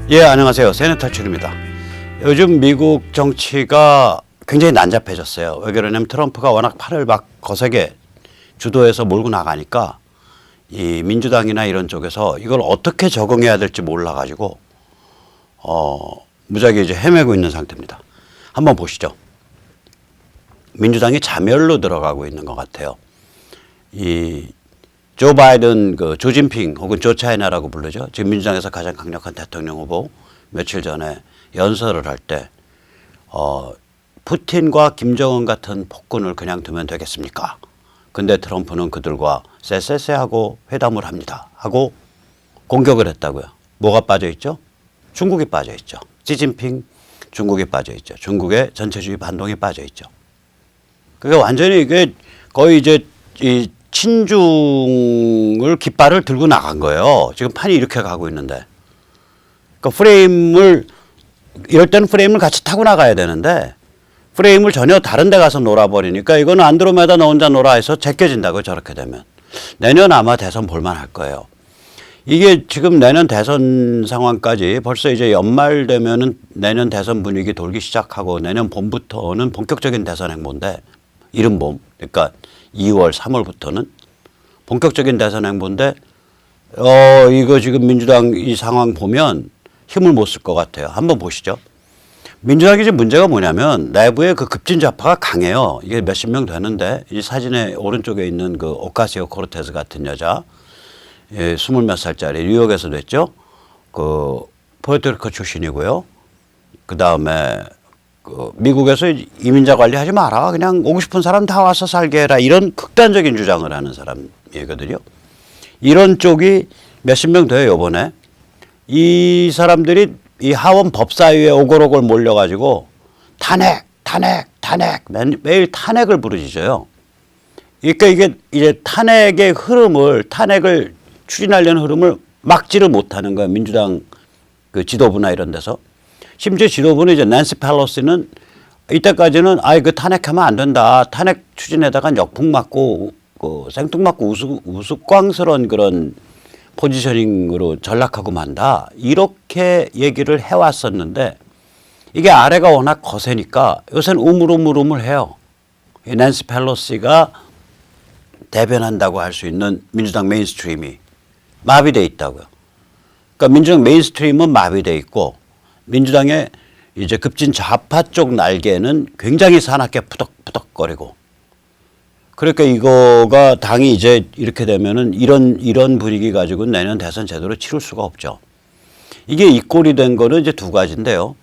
예, 안녕하세요. 세네탈출입니다. 요즘 미국 정치가 굉장히 난잡해졌어요. 왜 그러냐면 트럼프가 워낙 팔을 막 거세게 주도해서 몰고 나가니까 이 민주당이나 이런 쪽에서 이걸 어떻게 적응해야 될지 몰라가지고 무지하게 이제 헤매고 있는 상태입니다. 한번 보시죠. 민주당이 자멸로 들어가고 있는 것 같아요. 이 조 바이든, 조 진핑 혹은 조 차이나라고 부르죠. 지금 민주당에서 가장 강력한 대통령 후보 며칠 전에 연설을 할 때 푸틴과 김정은 같은 폭군을 그냥 두면 되겠습니까? 근데 트럼프는 그들과 쎄쎄쎄하고 회담을 합니다. 하고 공격을 했다고요. 뭐가 빠져 있죠? 중국이 빠져 있죠. 시진핑 중국이 빠져 있죠. 중국의 전체주의 반동이 빠져 있죠. 그게 완전히 이게 거의 이제 이 친중을 깃발을 들고 나간 거예요. 지금 판이 이렇게 가고 있는데. 그러니까 이럴 때는 프레임을 같이 타고 나가야 되는데 프레임을 전혀 다른 데 가서 놀아버리니까 이거는 안드로메다 너 혼자 놀아 해서 제껴진다고요. 저렇게 되면. 내년 아마 대선 볼만할 거예요. 이게 지금 내년 대선 상황까지 벌써 이제 연말 되면은 내년 대선 분위기 돌기 시작하고 내년 봄부터는 본격적인 대선 행보인데 이른 봄, 그러니까 2월, 3월부터는 본격적인 대선 행보인데 이거 지금 민주당 이 상황 보면 힘을 못 쓸 것 같아요. 한번 보시죠. 민주당이 지금 문제가 뭐냐면 내부에 그 급진 좌파가 강해요. 이게 몇십 명 되는데 이 사진의 오른쪽에 있는 그 오카시오 코르테스 같은 여자, 예, 20몇 살짜리 뉴욕에서 됐죠. 그 포르토리코 출신이고요. 그 다음에 미국에서 이민자 관리하지 마라. 그냥 오고 싶은 사람 다 와서 살게 해라. 이런 극단적인 주장을 하는 사람이거든요. 이런 쪽이 몇십 명 돼요, 이번에. 이 사람들이 이 하원 법사위에 오골오골 몰려가지고 탄핵, 매일 탄핵을 부르짖어요. 그러니까 이게 이제 탄핵을 추진하려는 흐름을 막지를 못하는 거예요. 민주당 그 지도부나 이런 데서. 심지어 지도부는 이제 낸시 펠로시는 이때까지는 그 탄핵하면 안 된다. 탄핵 추진에다가 역풍 맞고 생뚱맞고 우스꽝스러운 그런 포지셔닝으로 전락하고 만다. 이렇게 얘기를 해왔었는데 이게 아래가 워낙 거세니까 요새는 우물우물해요. 낸시 펠로시가 대변한다고 할 수 있는 민주당 메인스트림이 마비돼 있다고요. 그러니까 민주당 메인스트림은 마비돼 있고 민주당의 이제 급진 좌파 쪽 날개는 굉장히 사납게 푸덕푸덕거리고 그러니까 이거가 당이 이제 이렇게 되면은 이런 분위기 가지고 내년 대선 제대로 치를 수가 없죠. 이게 이 꼴이 된 거는 이제 두 가지인데요.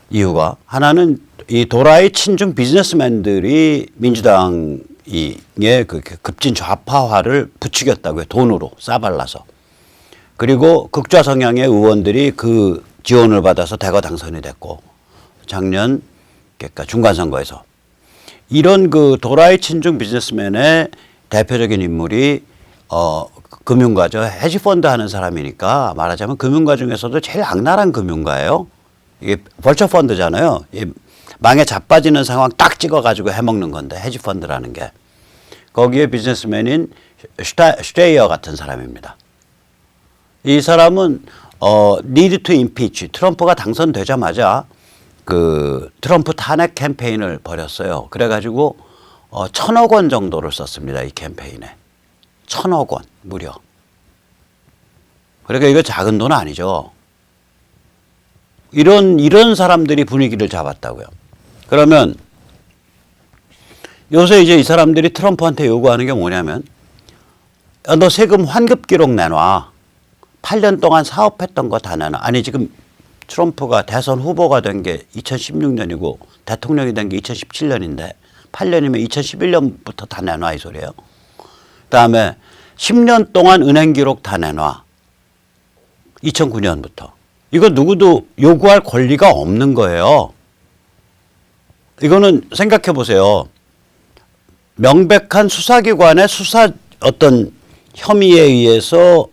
이유가 하나는 이 도라이 친중 비즈니스맨들이 민주당의 그 급진 좌파화를 부추겼다고요. 돈으로 싸발라서. 그리고 극좌 성향의 의원들이 그 지원을 받아서 대거 당선이 됐고 작년 그러니까 중간선거에서 이런 그 도라이 친중 비즈니스맨의 대표적인 인물이 금융가죠. 헤지펀드 하는 사람이니까 말하자면 금융가 중에서도 제일 악랄한 금융가예요. 이게 벌처 펀드잖아요. 망에 자빠지는 상황 딱 찍어가지고 해먹는 건데 헤지펀드라는 게. 거기에 비즈니스맨인 슈테이어 같은 사람입니다. 이 사람은 need to impeach. 트럼프가 당선되자마자 그 트럼프 탄핵 캠페인을 벌였어요. 그래가지고 1,000억 원 정도를 썼습니다. 이 캠페인에. 1,000억 원 무려. 그러니까 이거 작은 돈 아니죠. 이런 사람들이 분위기를 잡았다고요. 그러면 요새 이제 이 사람들이 트럼프한테 요구하는 게 뭐냐면 너 세금 환급 기록 내놔. 8년 동안 사업했던 거 다 내놔. 아니 지금 트럼프가 대선 후보가 된 게 2016년이고 대통령이 된 게 2017년인데 8년이면 2011년부터 다 내놔 이 소리예요. 그다음에 10년 동안 은행 기록 다 내놔. 2009년부터. 이거 누구도 요구할 권리가 없는 거예요. 이거는 생각해 보세요. 명백한 수사기관의 수사 어떤 혐의에 의해서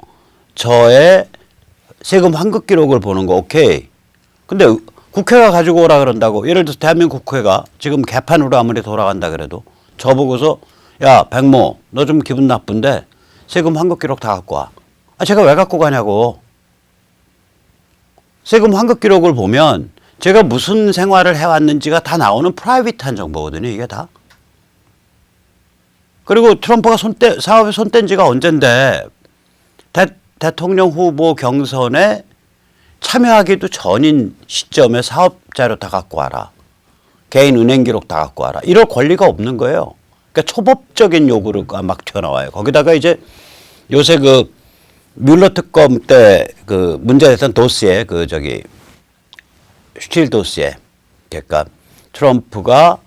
저의 세금 환급 기록을 보는 거 오케이. 근데 국회가 가지고 오라 그런다고. 예를 들어서 대한민국 국회가 지금 개판으로 아무리 돌아간다 그래도 저보고서 야 백모 너 좀 기분 나쁜데 세금 환급 기록 다 갖고 와. 제가 왜 갖고 가냐고. 세금 환급 기록을 보면 제가 무슨 생활을 해왔는지가 다 나오는 프라이빗한 정보거든요. 이게 다. 그리고 트럼프가 사업에 손 뗀 지가 언젠데 대통령 후보 경선에 참여하기도 전인 시점에 사업자료 다 갖고 와라. 개인 은행 기록 다 갖고 와라. 이럴 권리가 없는 거예요. 그러니까 초법적인 요구가 막 튀어나와요. 거기다가 이제 요새 그 뮬러 특검 때 그 문제됐던 도시에 슈틸 도시에 그러니까 트럼프가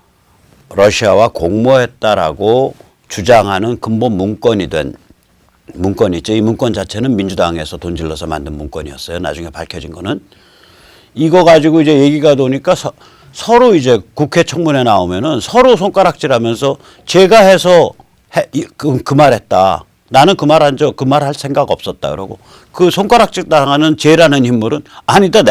러시아와 공모했다라고 주장하는 근본 문건이 된 문건이 있죠. 이 문건 자체는 민주당에서 돈 질러서 만든 문건이었어요. 나중에 밝혀진 거는. 이거 가지고 이제 얘기가 도니까 서로 이제 국회 청문회 나오면은 서로 손가락질하면서 제가 해서 그 말했다. 나는 그 말 할 생각 없었다. 그러고 그 손가락질 당하는 쟤라는 인물은 아니다.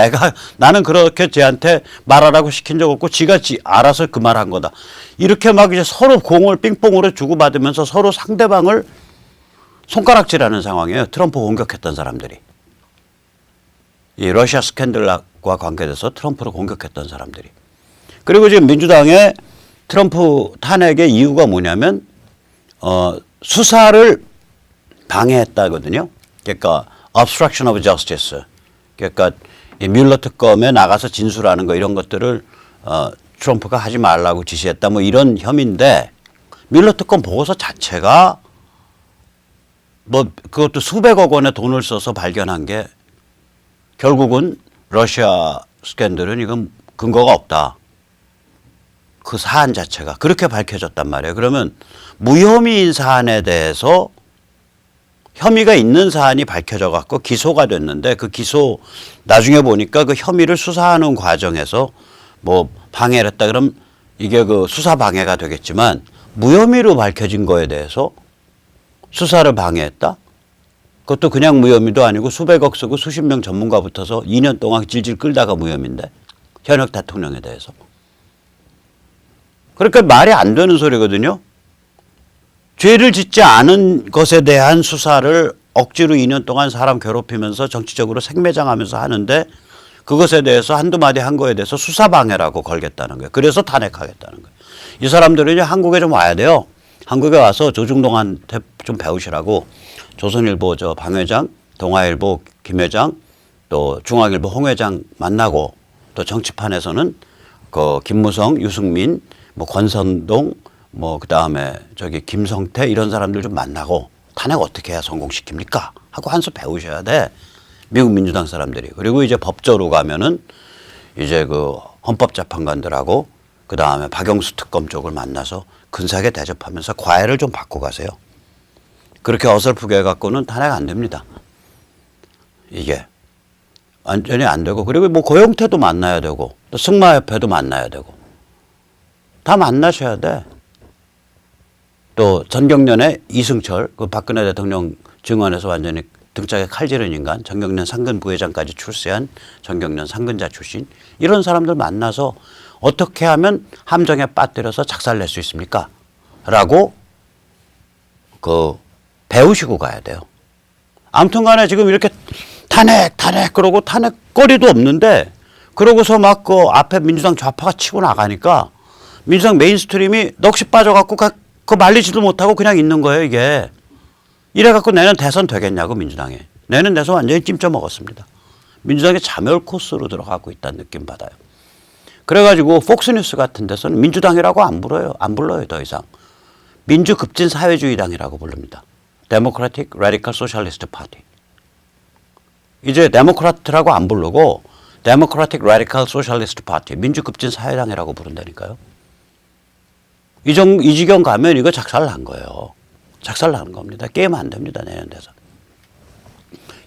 나는 그렇게 쟤한테 말하라고 시킨 적 없고 지가 알아서 그 말 한 거다. 이렇게 막 이제 서로 공을 빙봉으로 주고받으면서 서로 상대방을 손가락질하는 상황이에요. 트럼프 공격했던 사람들이. 이 러시아 스캔들과 관계돼서 트럼프를 공격했던 사람들이. 그리고 지금 민주당의 트럼프 탄핵의 이유가 뭐냐면 수사를 방해했다거든요. 그러니까 obstruction of justice. 그러니까 이 뮬러 특검에 나가서 진술하는 거 이런 것들을 트럼프가 하지 말라고 지시했다. 뭐 이런 혐의인데 뮬러 특검 보고서 자체가 뭐 그것도 수백억 원의 돈을 써서 발견한 게 결국은 러시아 스캔들은 이건 근거가 없다. 그 사안 자체가 그렇게 밝혀졌단 말이에요. 그러면 무혐의인 사안에 대해서 혐의가 있는 사안이 밝혀져 갖고 기소가 됐는데 그 기소 나중에 보니까 그 혐의를 수사하는 과정에서 뭐 방해를 했다 그럼 이게 그 수사 방해가 되겠지만 무혐의로 밝혀진 거에 대해서 수사를 방해했다? 그것도 그냥 무혐의도 아니고 수백억 쓰고 수십 명 전문가 붙어서 2년 동안 질질 끌다가 무혐의인데 현역 대통령에 대해서. 그러니까 말이 안 되는 소리거든요. 죄를 짓지 않은 것에 대한 수사를 억지로 2년 동안 사람 괴롭히면서 정치적으로 생매장하면서 하는데 그것에 대해서 한두 마디 한 거에 대해서 수사방해라고 걸겠다는 거예요. 그래서 탄핵하겠다는 거예요. 이 사람들은 이제 한국에 좀 와야 돼요. 한국에 와서 조중동한테 좀 배우시라고 조선일보 방 회장, 동아일보 김 회장, 또 중앙일보 홍 회장 만나고 또 정치판에서는 그 김무성, 유승민, 뭐 권선동 뭐 그다음에 김성태 이런 사람들 좀 만나고 탄핵 어떻게 해야 성공시킵니까? 하고 한 수 배우셔야 돼. 미국 민주당 사람들이. 그리고 이제 법조로 가면은 이제 그 헌법재판관들하고 그다음에 박영수 특검 쪽을 만나서 근사하게 대접하면서 과외를 좀 받고 가세요. 그렇게 어설프게 해갖고는 탄핵 안 됩니다. 이게 완전히 안 되고 그리고 뭐 고영태도 만나야 되고 또 승마협회도 만나야 되고 다 만나셔야 돼. 또 전경련의 이승철, 그 박근혜 대통령 증언에서 완전히 등짝에 칼질은 인간, 전경련 상근 부회장까지 출세한 전경련 상근자 출신 이런 사람들 만나서 어떻게 하면 함정에 빠뜨려서 작살낼 수 있습니까? 라고 그 배우시고 가야 돼요. 아무튼 간에 지금 이렇게 탄핵 그러고 탄핵거리도 없는데 그러고서 막 그 앞에 민주당 좌파가 치고 나가니까 민주당 메인스트림이 넋이 빠져갖고 그거 말리지도 못하고 그냥 있는 거예요, 이게. 이래갖고 내년 대선 되겠냐고, 민주당이. 내년 대선 완전히 찜쪄 먹었습니다. 민주당이 자멸 코스로 들어가고 있다는 느낌 받아요. 그래가지고 폭스뉴스 같은 데서는 민주당이라고 안 불러요, 더 이상. 민주급진 사회주의당이라고 부릅니다. 데모크라틱 레디컬 소셜리스트 파티. 이제 데모크라트라고 안 부르고 데모크라틱 레디컬 소셜리스트 파티, 민주급진 사회당이라고 부른다니까요. 이 지경 가면 이거 작살 난 거예요. 작살 나는 겁니다. 게임 안 됩니다, 내년 대선.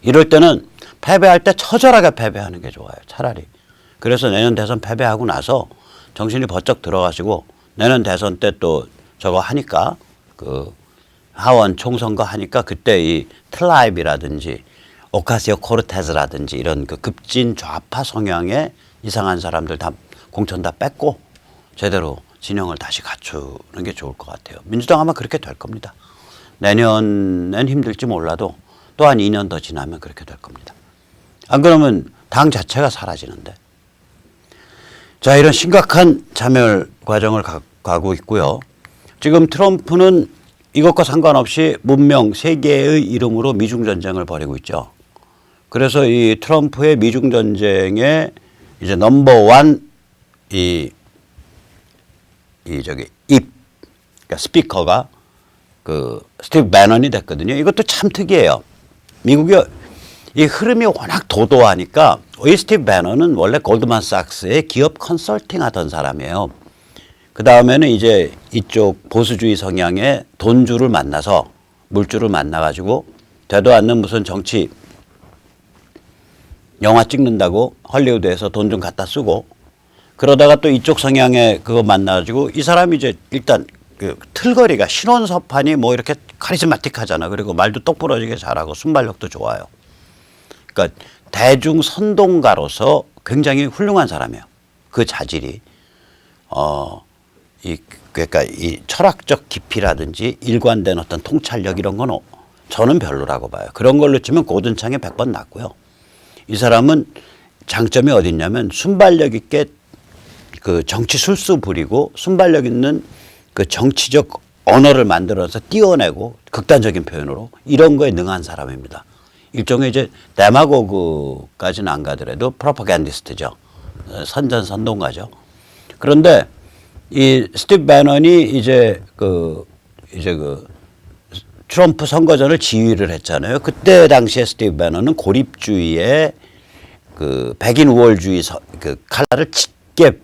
이럴 때는 패배할 때 처절하게 패배하는 게 좋아요, 차라리. 그래서 내년 대선 패배하고 나서 정신이 번쩍 들어가시고 내년 대선 때 또 저거 하니까 그 하원 총선거 하니까 그때 이 트라이브라든지 오카시오 코르테즈라든지 이런 그 급진 좌파 성향의 이상한 사람들 다 공천 다 뺏고 제대로 진영을 다시 갖추는 게 좋을 것 같아요. 민주당 아마 그렇게 될 겁니다. 내년엔 힘들지 몰라도 또 한 2년 더 지나면 그렇게 될 겁니다. 안 그러면 당 자체가 사라지는데. 자, 이런 심각한 자멸 과정을 가고 있고요. 지금 트럼프는 이것과 상관없이 문명 세계의 이름으로 미중 전쟁을 벌이고 있죠. 그래서 이 트럼프의 미중 전쟁의 이제 넘버원 그러니까 스피커가 그 스티브 배넌이 됐거든요. 이것도 참 특이해요. 미국의 이 흐름이 워낙 도도하니까 이 스티브 배넌은 원래 골드만삭스의 기업 컨설팅 하던 사람이에요. 그 다음에는 이제 이쪽 보수주의 성향의 돈주를 만나서 물주를 만나가지고 되도 않는 무슨 정치 영화 찍는다고 헐리우드에서 돈 좀 갖다 쓰고 그러다가 또 이쪽 성향의 그거 만나가지고 이 사람이 이제 일단 그 틀거리가 신원서판이 뭐 이렇게 카리스마틱하잖아. 그리고 말도 똑부러지게 잘하고 순발력도 좋아요. 그러니까 대중 선동가로서 굉장히 훌륭한 사람이에요. 그 자질이 그러니까 이 철학적 깊이라든지 일관된 어떤 통찰력 이런 건 저는 별로라고 봐요. 그런 걸로 치면 고든창에 100번 낫고요. 이 사람은 장점이 어디 있냐면 순발력 있게 그 정치 술수 부리고 순발력 있는 그 정치적 언어를 만들어서 띄워내고 극단적인 표현으로 이런 거에 능한 사람입니다. 일종의 이제 데마고그까지는 안 가더라도 프로파간디스트죠. 선전선동가죠. 그런데 이 스티브 배넌이 이제 그 트럼프 선거전을 지휘를 했잖아요. 그때 당시에 스티브 배넌은 고립주의의 그 백인 우월주의 그 칼날을 짙게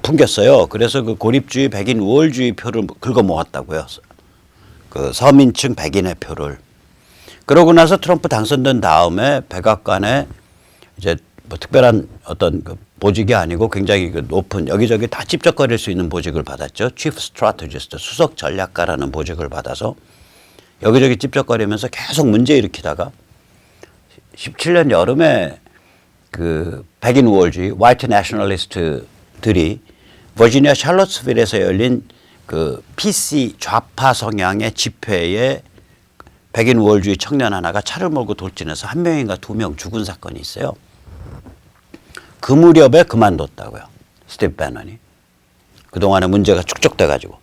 풍겼어요. 그래서 그 고립주의 백인 우월주의 표를 긁어 모았다고요. 그 서민층 백인의 표를. 그러고 나서 트럼프 당선된 다음에 백악관에 이제 뭐 특별한 어떤 그 보직이 아니고 굉장히 그 높은 여기저기 다 찝쩍거릴 수 있는 보직을 받았죠. Chief Strategist, 수석 전략가라는 보직을 받아서 여기저기 찝쩍거리면서 계속 문제 일으키다가 17년 여름에 그 백인 우월주의, 화이트 내셔널리스트들이 버지니아 샬럿스빌에서 열린 그 PC 좌파 성향의 집회에 백인 우월주의 청년 하나가 차를 몰고 돌진해서 한 명인가 두 명 죽은 사건이 있어요. 그 무렵에 그만뒀다고요. 스티브 배넌이. 그동안에 문제가 축적돼 가지고.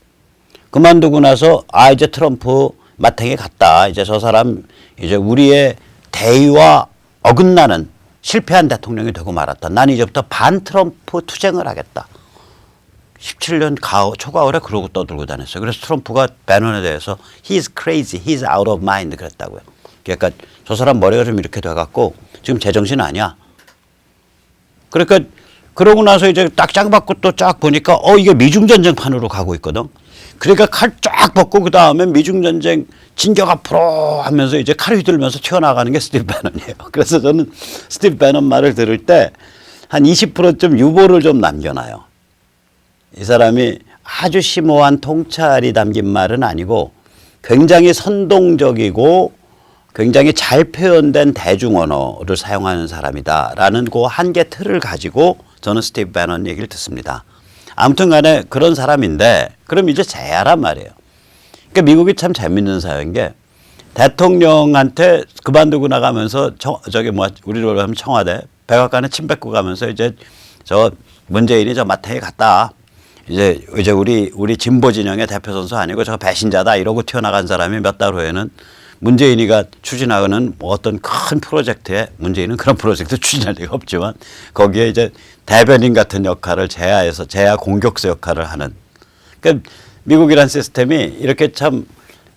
그만두고 나서 이제 트럼프 마탱이 갔다. 이제 저 사람 이제 우리의 대의와 어긋나는 실패한 대통령이 되고 말았다. 난 이제부터 반 트럼프 투쟁을 하겠다. 17년 초가을에 그러고 떠들고 다녔어요. 그래서 트럼프가 배넌에 대해서 he's crazy, he's out of mind 그랬다고요. 그러니까 저 사람 머리가 좀 이렇게 돼갖고 지금 제정신 아니야. 그러니까 그러고 나서 이제 딱 짱 받고 또 쫙 보니까 이게 미중전쟁판으로 가고 있거든. 그러니까 칼 쫙 벗고 그 다음에 미중전쟁 진격 앞으로 하면서 이제 칼 휘둘면서 튀어나가는 게 스티브 배넌이에요. 그래서 저는 스티브 배넌 말을 들을 때 한 20%좀 유보를 좀 남겨놔요. 이 사람이 아주 심오한 통찰이 담긴 말은 아니고 굉장히 선동적이고 굉장히 잘 표현된 대중언어를 사용하는 사람이다라는 그 한계 틀을 가지고 저는 스티브 배넌 얘기를 듣습니다. 아무튼 간에 그런 사람인데 그럼 이제 재야란 말이에요. 그러니까 미국이 참 재밌는 사회인 게 대통령한테 그만두고 나가면서 우리로 하면 청와대 백악관에 침 뱉고 가면서 이제 저 문재인이 저 마탱이 갔다. 이제 우리 진보 진영의 대표 선수 아니고 저 배신자다 이러고 튀어나간 사람이 몇 달 후에는 문재인이가 추진하는 뭐 어떤 큰 프로젝트에 문재인은 그런 프로젝트 추진할 리가 없지만 거기에 이제 대변인 같은 역할을 제야 공격수 역할을 하는. 그러니까 미국이란 시스템이 이렇게 참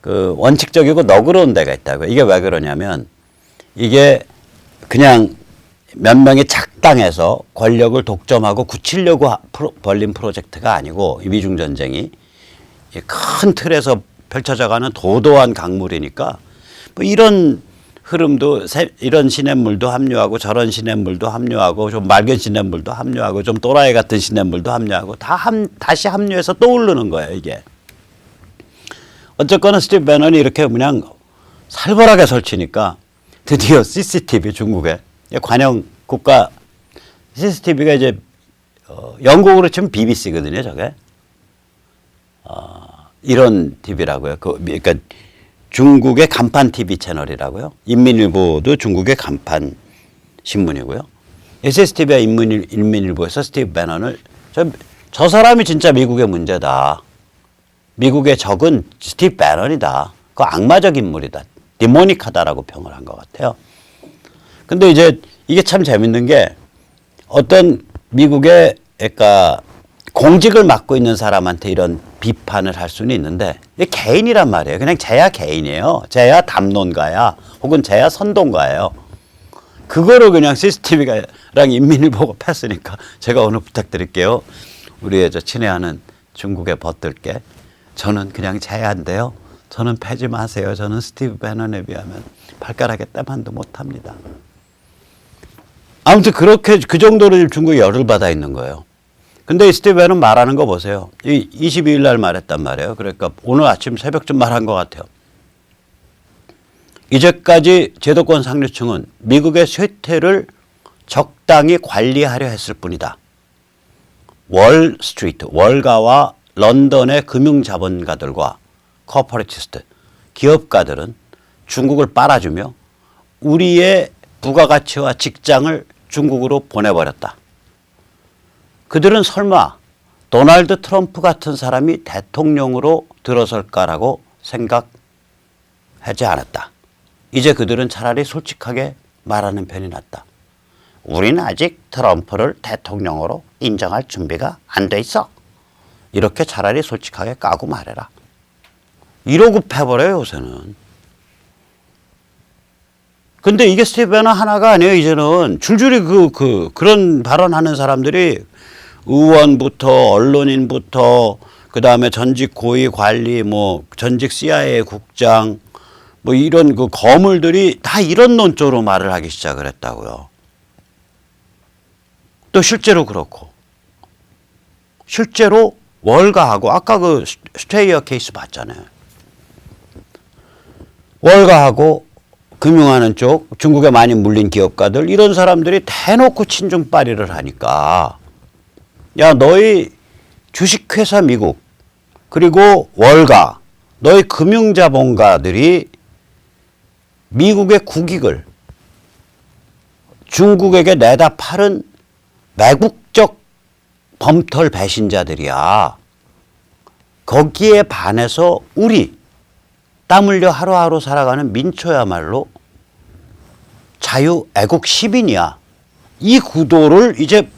그 원칙적이고 너그러운 데가 있다고요. 이게 왜 그러냐면 이게 그냥 몇 명이 작당해서 권력을 독점하고 굳히려고 벌린 프로젝트가 아니고 이 미중전쟁이 큰 틀에서 펼쳐져가는 도도한 강물이니까 뭐 이런 흐름도 이런 시냇물도 합류하고 저런 시냇물도 합류하고 좀 맑은 시냇물도 합류하고 좀 또라이 같은 시냇물도 합류하고 다시 합류해서 떠오르는 거예요 이게. 어쨌거나 스티브 배넌이 이렇게 그냥 살벌하게 설치니까 드디어 CCTV 중국에 관영 국가 CCTV가 이제 영국으로 치면 BBC거든요 저게. 이런 TV라고요. 그러니까 중국의 간판 TV 채널이라고요. 인민일보도 중국의 간판 신문이고요. SSTV와 인민일보에서 스티브 배넌을 저 사람이 진짜 미국의 문제다. 미국의 적은 스티브 배넌이다. 그 악마적 인물이다. 디모닉하다라고 평을 한 것 같아요. 근데 이제 이게 참 재밌는 게 어떤 미국의 그러니까 공직을 맡고 있는 사람한테 이런 비판을 할 수는 있는데 이게 개인이란 말이에요. 그냥 쟤야 개인이에요. 쟤야 담론가야 혹은 쟤야 선동가예요. 그거를 그냥 CCTV랑 인민일보가 팼으니까 제가 오늘 부탁드릴게요. 우리의 저 친애하는 중국의 벗들께 저는 그냥 쟤야인데요. 저는 패지 마세요. 저는 스티브 배넌에 비하면 발가락에 땀한도 못합니다. 아무튼 그렇게 그 정도로 중국이 열을 받아 있는 거예요. 근데 이 스티브 배넌 말하는 거 보세요. 22일 날 말했단 말이에요. 그러니까 오늘 아침 새벽쯤 말한 것 같아요. 이제까지 제도권 상류층은 미국의 쇠퇴를 적당히 관리하려 했을 뿐이다. 월스트리트, 월가와 런던의 금융자본가들과 코퍼레티스트, 기업가들은 중국을 빨아주며 우리의 부가가치와 직장을 중국으로 보내버렸다. 그들은 설마 도널드 트럼프 같은 사람이 대통령으로 들어설까라고 생각하지 않았다. 이제 그들은 차라리 솔직하게 말하는 편이 낫다. 우리는 아직 트럼프를 대통령으로 인정할 준비가 안 돼 있어. 이렇게 차라리 솔직하게 까고 말해라. 이러고 패버려요, 요새는. 근데 이게 스티브 배넌 하나가 아니에요, 이제는. 줄줄이 그런 발언하는 사람들이 의원부터 언론인부터 그다음에 전직 고위 관리 뭐 전직 CIA 국장 뭐 이런 그 거물들이 다 이런 논조로 말을 하기 시작을 했다고요. 또 실제로 그렇고. 실제로 월가하고 아까 그 스테이어 케이스 봤잖아요. 월가하고 금융하는 쪽 중국에 많이 물린 기업가들 이런 사람들이 대놓고 친중 빨이를 하니까 야 너희 주식회사 미국 그리고 월가 너희 금융자본가들이 미국의 국익을 중국에게 내다 팔은 매국적 범털 배신자들이야. 거기에 반해서 우리 땀 흘려 하루하루 살아가는 민초야말로 자유 애국 시민이야. 이 구도를 이제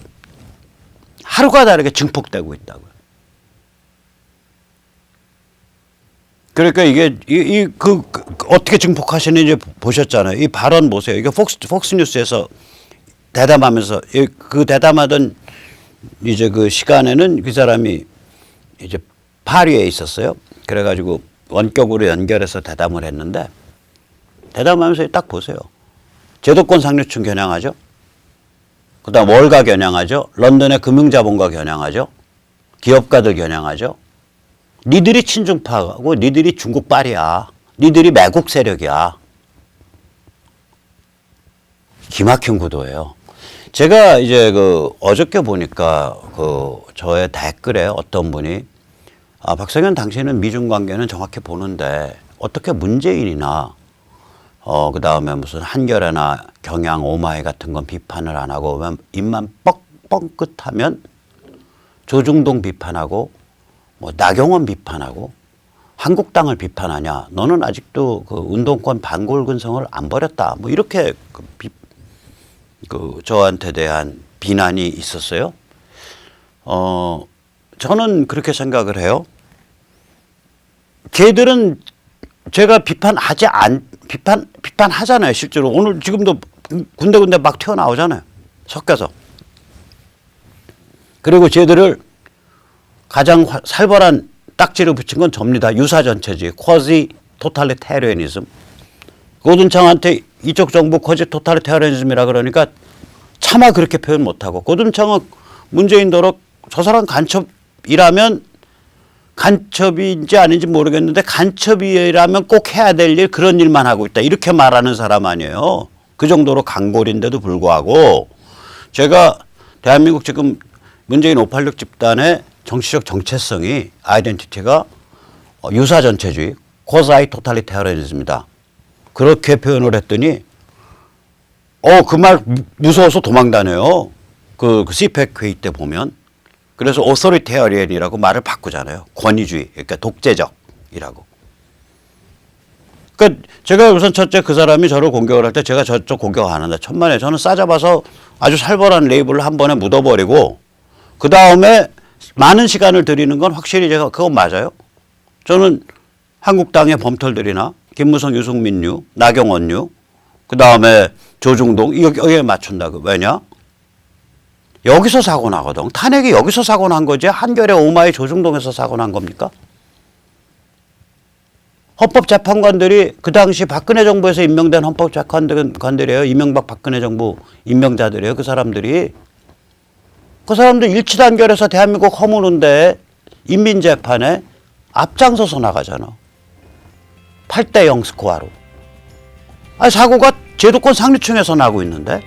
하루가 다르게 증폭되고 있다고요. 그러니까 이게 어떻게 증폭하시는지 보셨잖아요. 이 발언 보세요. 이게 폭스뉴스에서 대담하면서 그 대담하던 이제 그 시간에는 그 사람이 이제 파리에 있었어요. 그래가지고 원격으로 연결해서 대담을 했는데 대담하면서 딱 보세요. 제도권 상류층 겨냥하죠. 그다음 월가 겨냥하죠. 런던의 금융자본가 겨냥하죠. 기업가들 겨냥하죠. 니들이 친중파고 니들이 중국 빨이야. 니들이 매국 세력이야. 기막힌 구도예요. 제가 이제 어저께 보니까 저의 댓글에 어떤 분이 박성현 당신은 미중 관계는 정확히 보는데 어떻게 문재인이나 그다음에 무슨 한겨레나 경향 오마이 같은 건 비판을 안 하고 입만 뻥긋하면 조중동 비판하고 뭐 나경원 비판하고 한국당을 비판하냐. 너는 아직도 그 운동권 반골근성을 안 버렸다. 뭐 이렇게 저한테 대한 비난이 있었어요. 저는 그렇게 생각을 해요. 걔들은 제가 비판하잖아요. 실제로 오늘 지금도 군데군데 막 튀어나오잖아요. 섞여서. 그리고 쟤들을 가장 살벌한 딱지를 붙인 건 접니다. 유사전체주의, 쿼지 토탈리테리아니즘. 고든창한테 이쪽 정부 쿼지 토탈리테리아니즘이라 그러니까 차마 그렇게 표현 못하고 고든창은 문재인도로 저 사람 간첩이라면 간첩인지 아닌지 모르겠는데 간첩이라면 꼭 해야 될 일 그런 일만 하고 있다. 이렇게 말하는 사람 아니에요. 그 정도로 강골인데도 불구하고 제가 대한민국 지금 문재인 586 집단의 정치적 정체성이 아이덴티티가 유사전체주의, 쿼자이 토탈리테리아니즘이다. 그렇게 표현을 했더니 그 말 무서워서 도망 다녀요. 그 CPEC 회의 때 보면. 그래서 어소리테리언이라고 말을 바꾸잖아요. 권위주의, 그러니까 독재적이라고. 그러니까 제가 우선 첫째 그 사람이 저를 공격을 할 때 제가 저쪽 공격 안 한다. 천만에 저는 싸잡아서 아주 살벌한 레이블을 한 번에 묻어버리고 그 다음에 많은 시간을 들이는 건 확실히 제가 그건 맞아요. 저는 한국당의 범털들이나 김무성, 유승민류, 나경원류, 그 다음에 조중동 여기에 맞춘다. 왜냐? 여기서 사고 나거든. 탄핵이 여기서 사고 난 거지 한겨레 오마이 조중동에서 사고 난 겁니까? 헌법재판관들이 그 당시 박근혜 정부에서 임명된 헌법재판관들이에요. 이명박 박근혜 정부 임명자들이에요. 그 사람들 일치단결해서 대한민국 허무는데 인민재판에 앞장서서 나가잖아. 8대0 스코어로. 사고가 제도권 상류층에서 나고 있는데